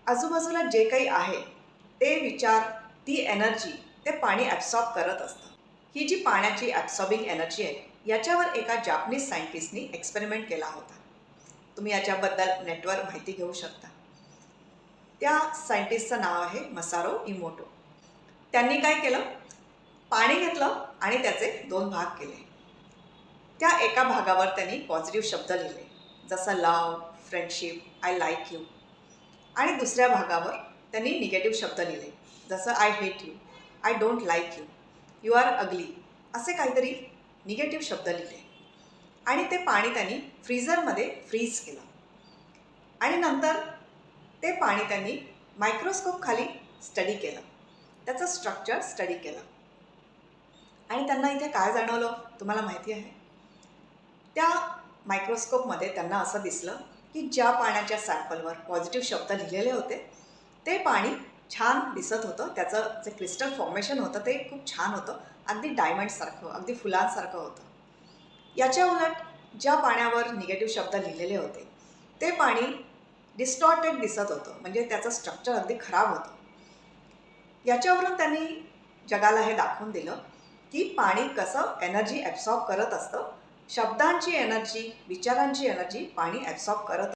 आजूबाजूला जे काही आहे ते विचार, ती एनर्जी ते पाणी ॲब्सॉर्ब करत असतं. ही जी पाण्याची ॲब्सॉर्बिंग एनर्जी आहे, याच्यावर एका जापनीज सायंटिस्टनी एक्सपेरिमेंट केला होता. तुम्ही याच्याबद्दल नेटवर माहिती घेऊ शकता. त्या सायंटिस्टचं नाव आहे मसारो इमोटो. त्यांनी काय केलं? पाणी घेतलं आणि त्याचे 2 भाग केले. त्या एका भागावर त्यांनी पॉझिटिव्ह शब्द लिहिले, जसं love, friendship, I like you. आणि दुसऱ्या भागावर त्यांनी निगेटिव्ह शब्द लिहिले, जसं I hate you, I don't like you, you are ugly, असे काहीतरी निगेटिव्ह शब्द लिहिले. आणि ते पाणी त्यांनी फ्रीझरमध्ये फ्रीज केलं. आणि नंतर ते पाणी त्यांनी मायक्रोस्कोप खाली स्टडी केलं, त्याचं स्ट्रक्चर स्टडी केलं. आणि त्यांना इथे काय जाणवलं तुम्हाला माहिती आहे? त्या मायक्रोस्कोपमध्ये त्यांना असं दिसलं की ज्या पाण्याच्या सॅम्पलवर पॉझिटिव्ह शब्द लिहिलेले होते ते पाणी छान दिसत होतं. त्याचं जे क्रिस्टल फॉर्मेशन होतं ते खूप छान होतं, अगदी डायमंडसारखं, अगदी फुलांसारखं होतं. याच्या उलट ज्या पाण्यावर निगेटिव्ह शब्द लिहिलेले होते ते पाणी डिस्टॉर्टेड दिसत होतं, म्हणजे त्याचं स्ट्रक्चर अगदी खराब होतं. याच्यावरून त्यांनी जगाला हे दाखवून दिलं की पाणी कसं एनर्जी ॲब्सॉर्ब करत असतं. शब्दांची एनर्जी, विचारांची एनर्जी पाणी ॲब्सॉर्ब करत